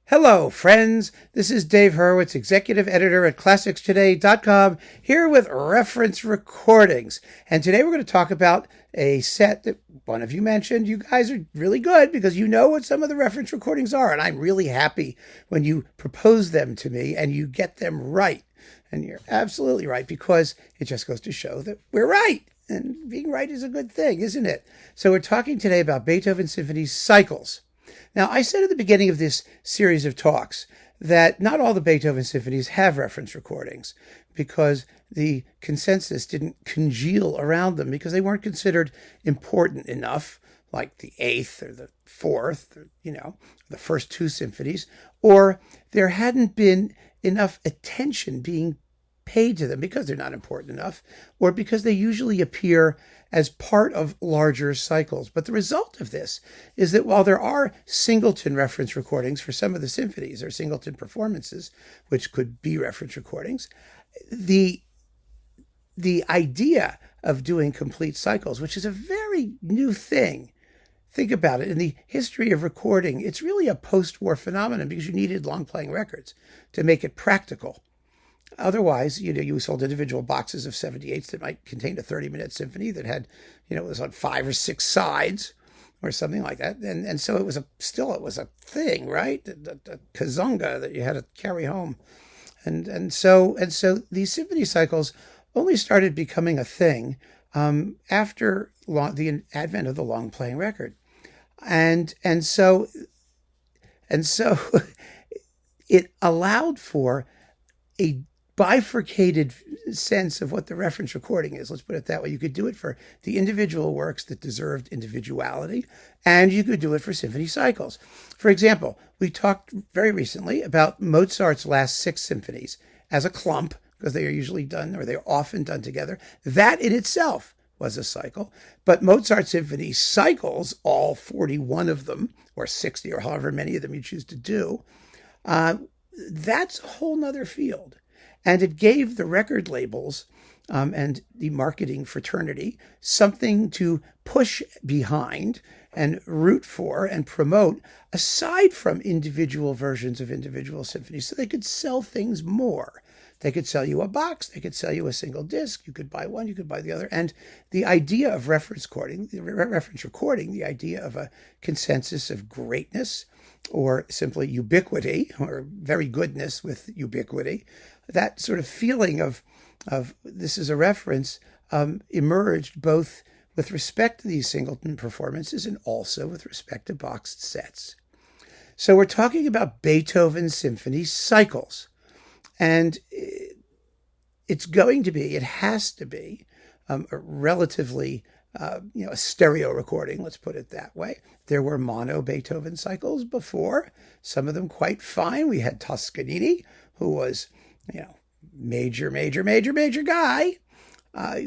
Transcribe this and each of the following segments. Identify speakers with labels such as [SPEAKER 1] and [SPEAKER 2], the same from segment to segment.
[SPEAKER 1] Hello, friends. This is Dave Hurwitz, executive editor at ClassicsToday.com, here with reference recordings. And today we're going to talk about a set that one of you mentioned. You guys are really good because you know what some of the reference recordings are. And I'm really happy when you propose them to me and you get them right. And you're absolutely right, because it just goes to show that we're right. And being right is a good thing, isn't it? So we're talking today about Beethoven Symphony cycles. Now, I said at the beginning of this series of talks that not all the Beethoven symphonies have reference recordings because the consensus didn't congeal around them because they weren't considered important enough, like the eighth or the fourth, or, the first two symphonies, or there hadn't been enough attention being paid to them because they're not important enough, or because they usually appear as part of larger cycles. But the result of this is that while there are singleton reference recordings for some of the symphonies, or singleton performances, which could be reference recordings, the idea of doing complete cycles, which is a very new thing. Think about it. In the history of recording, it's really a post-war phenomenon because you needed long-playing records to make it practical. Otherwise, you sold individual boxes of 78s that might contain a 30-minute symphony that had, it was on 5 or 6 sides or something like that. And so it was a thing, right? The kazunga that you had to carry home. And so these symphony cycles only started becoming a thing after the advent of the long playing record. And so it allowed for a bifurcated sense of what the reference recording is. Let's put it that way. You could do it for the individual works that deserved individuality, and you could do it for symphony cycles. For example, we talked very recently about Mozart's last 6 symphonies as a clump, because they are usually done, or they're often done together. That in itself was a cycle. But Mozart symphony cycles, all 41 of them, or 60, or however many of them you choose to do, that's a whole nother field. And it gave the record labels and the marketing fraternity something to push behind and root for and promote, aside from individual versions of individual symphonies, so they could sell things more. They could sell you a box, they could sell you a single disc, you could buy one, you could buy the other. And the idea of reference recording, the idea of a consensus of greatness, or simply ubiquity, or very goodness with ubiquity, that sort of feeling of this is a reference emerged both with respect to these singleton performances and also with respect to boxed sets. So we're talking about Beethoven symphony cycles. And it has to be a relatively, a stereo recording, let's put it that way. There were mono Beethoven cycles before, some of them quite fine. We had Toscanini, who was, major guy.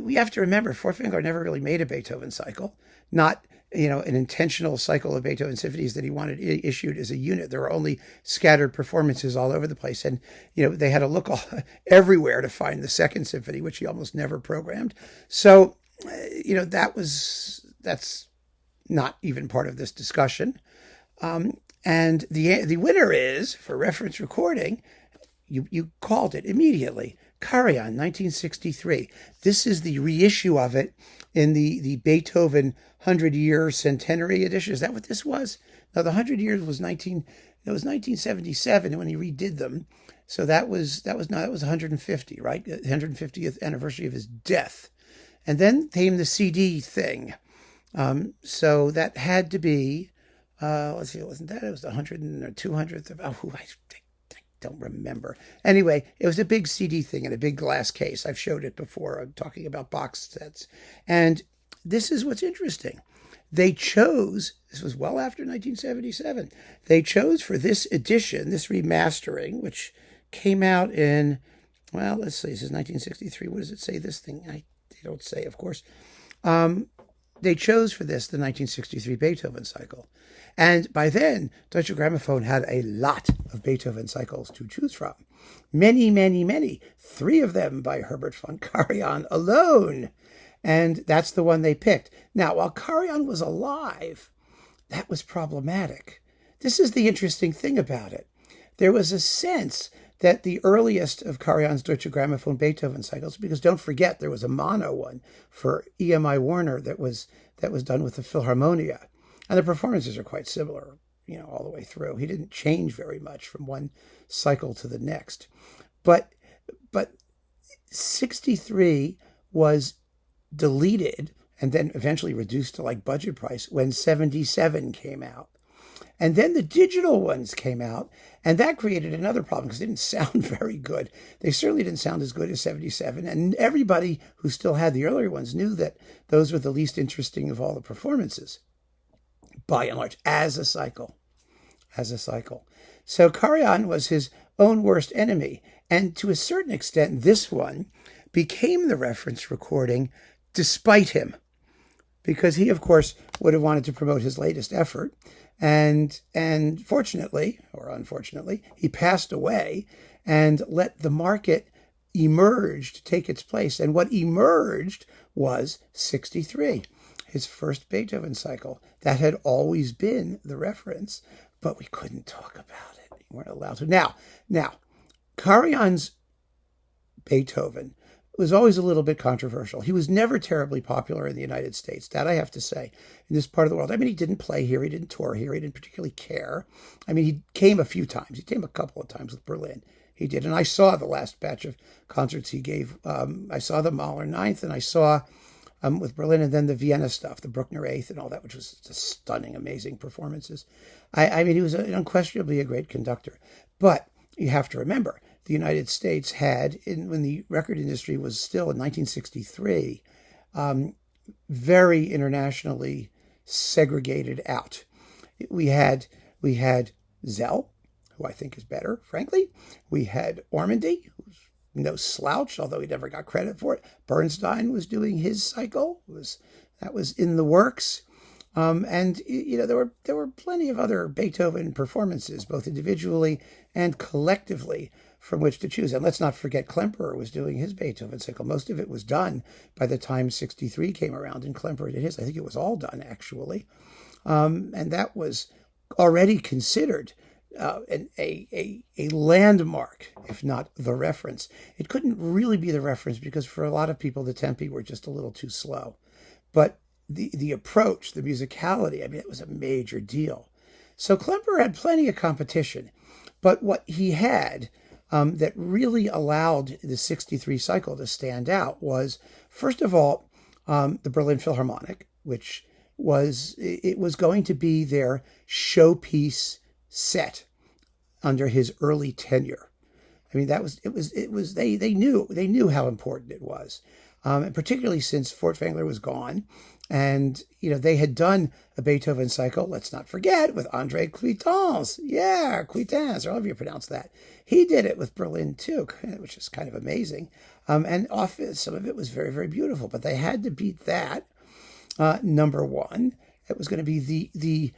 [SPEAKER 1] We have to remember, Furtwängler never really made a Beethoven cycle, not an intentional cycle of Beethoven symphonies that he wanted issued as a unit. There were only scattered performances all over the place. And, they had to look everywhere to find the second symphony, which he almost never programmed. So, that's not even part of this discussion. And the winner is, for reference recording, you called it immediately, Karajan, 1963. This is the reissue of it in the Beethoven 100-year centenary edition. Is that what this was? No, the 100 years was 1977 when he redid them. So that was 150, right? The 150th anniversary of his death. And then came the CD thing. So that had to be, let's see, wasn't that? It was the 100th or 200th of, I don't remember. Anyway, it was a big CD thing in a big glass case. I've showed it before. I'm talking about box sets. And this is what's interesting. They chose, this was well after 1977, they chose for this edition, this remastering, which came out in, well, let's see, this is 1963. What does it say, this thing? They don't say, of course. They chose for this the 1963 Beethoven cycle. And by then, Deutsche Grammophon had a lot of Beethoven cycles to choose from. Many, many, many. 3 of them by Herbert von Karajan alone. And that's the one they picked. Now, while Karajan was alive, that was problematic. This is the interesting thing about it. there was a sense that the earliest of Karajan's Deutsche Grammophon Beethoven cycles, because don't forget there was a mono one for EMI Warner that was done with the Philharmonia, and the performances are quite similar, all the way through. He didn't change very much from one cycle to the next, but 63 was deleted and then eventually reduced to like budget price when 77 came out. And then the digital ones came out, and that created another problem because they didn't sound very good. They certainly didn't sound as good as 77, and everybody who still had the earlier ones knew that those were the least interesting of all the performances, by and large, as a cycle. So Karajan was his own worst enemy, and to a certain extent, this one became the reference recording despite him, because he, of course, would have wanted to promote his latest effort. And fortunately, or unfortunately, he passed away and let the market emerge to take its place. And what emerged was 63, his first Beethoven cycle. That had always been the reference, but we couldn't talk about it. We weren't allowed to. Now, Karajan's Beethoven was always a little bit controversial. He was never terribly popular in the United States, that I have to say, in this part of the world. I mean, he didn't play here, he didn't tour here, he didn't particularly care. I mean, he came a few times. He came a couple of times with Berlin. He did, and I saw the last batch of concerts he gave. I saw the Mahler Ninth, and I saw with Berlin, and then the Vienna stuff, the Bruckner Eighth, and all that, which was just stunning, amazing performances. I mean, he was unquestionably a great conductor. But you have to remember, the United States had, when the record industry was still in 1963, very internationally segregated out. We had Zell, who I think is better, frankly. We had Ormandy, who's no slouch, although he never got credit for it. Bernstein was doing his cycle. That was in the works. And there were plenty of other Beethoven performances, both individually and collectively, from which to choose. And let's not forget Klemperer was doing his Beethoven cycle. Most of it was done by the time 63 came around, and Klemperer did his. I think it was all done, actually. And that was already considered a landmark, if not the reference. It couldn't really be the reference because for a lot of people, the tempi were just a little too slow. But the approach, the musicality, I mean, it was a major deal. So Klemperer had plenty of competition. But what he had that really allowed the 63 cycle to stand out was, first of all, the Berlin Philharmonic, which was going to be their showpiece set under his early tenure. I mean, they knew how important it was. And particularly since Furtwängler was gone, and they had done a Beethoven cycle. Let's not forget with André Cuitance. Yeah, Cuitance, however you pronounce that. He did it with Berlin too, which is kind of amazing. And often some of it was very, very beautiful. But they had to beat that. Number one, it was going to be the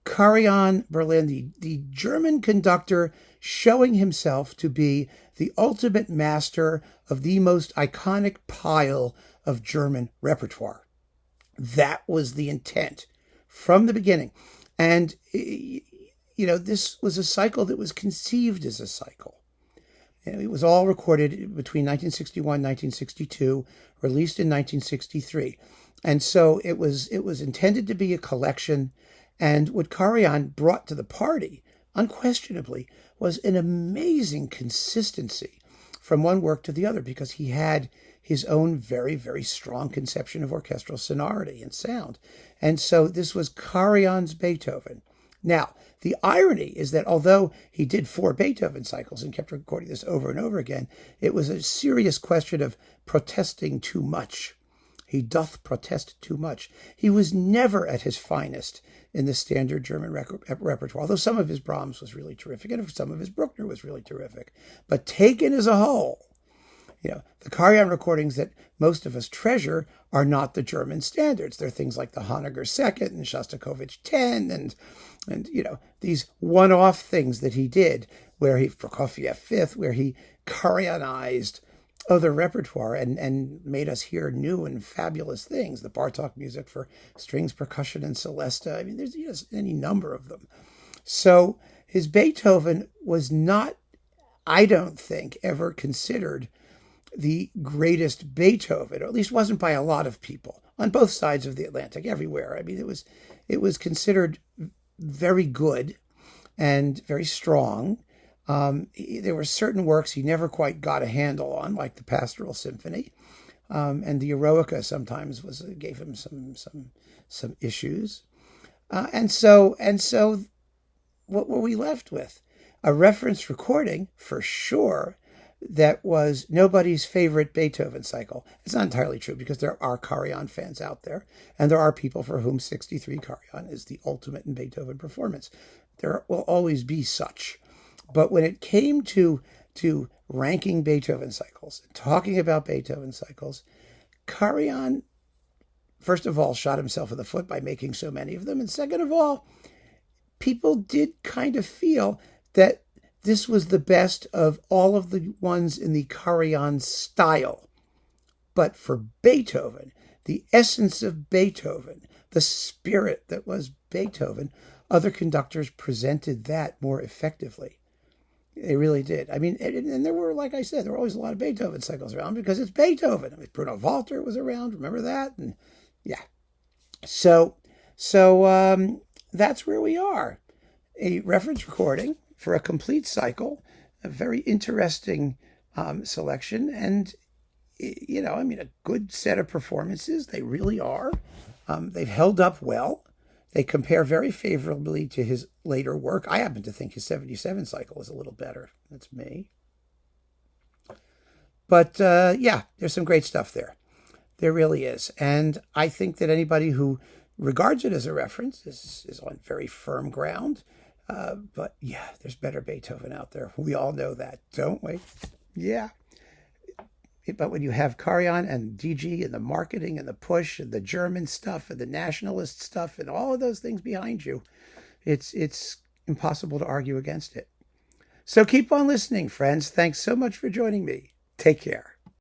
[SPEAKER 1] Karajan Berlin, the German conductor showing himself to be the ultimate master of the most iconic pile of German repertoire. That was the intent from the beginning. And, this was a cycle that was conceived as a cycle. It was all recorded between 1961 and 1962, released in 1963. And so it was intended to be a collection. And what Karajan brought to the party, unquestionably, was an amazing consistency from one work to the other, because he had his own very, very strong conception of orchestral sonority and sound. And so this was Karajan's Beethoven. Now, the irony is that although he did 4 Beethoven cycles and kept recording this over and over again, it was a serious question of protesting too much. He doth protest too much. He was never at his finest in the standard German repertoire, although some of his Brahms was really terrific and some of his Bruckner was really terrific. But taken as a whole, the Karajan recordings that most of us treasure are not the German standards. They're things like the Honegger Second and Shostakovich 10 and these one-off things that he did, where Prokofiev Fifth, where he Karajanized other repertoire and made us hear new and fabulous things. The Bartók music for strings, percussion, and celesta. I mean, there's any number of them. So his Beethoven was not, I don't think, ever considered the greatest Beethoven, or at least wasn't by a lot of people on both sides of the Atlantic, everywhere. I mean, it was considered very good and very strong. There were certain works he never quite got a handle on, like the Pastoral Symphony, and the Eroica sometimes gave him some issues, and so what were we left with? A reference recording for sure that was nobody's favorite Beethoven cycle. It's not entirely true because there are Karajan fans out there, and there are people for whom 63 Karajan is the ultimate in Beethoven performance. There will always be such. But when it came to ranking Beethoven cycles, talking about Beethoven cycles, Karajan, first of all, shot himself in the foot by making so many of them. And second of all, people did kind of feel that this was the best of all of the ones in the Karajan style. But for Beethoven, the essence of Beethoven, the spirit that was Beethoven, other conductors presented that more effectively. They really did. I mean, and there were, like I said, there were always a lot of Beethoven cycles around because it's Beethoven. I mean, Bruno Walter was around. Remember that? And yeah. So that's where we are. A reference recording for a complete cycle, a very interesting selection, and I mean, a good set of performances. They really are. They've held up well. They compare very favorably to his later work. I happen to think his 77 cycle is a little better. That's me. But yeah, there's some great stuff there. There really is. And I think that anybody who regards it as a reference is on very firm ground. But yeah, there's better Beethoven out there. We all know that, don't we? Yeah. But when you have Karajan and DG and the marketing and the push and the German stuff and the nationalist stuff and all of those things behind you, it's impossible to argue against it. So keep on listening, friends. Thanks so much for joining me. Take care.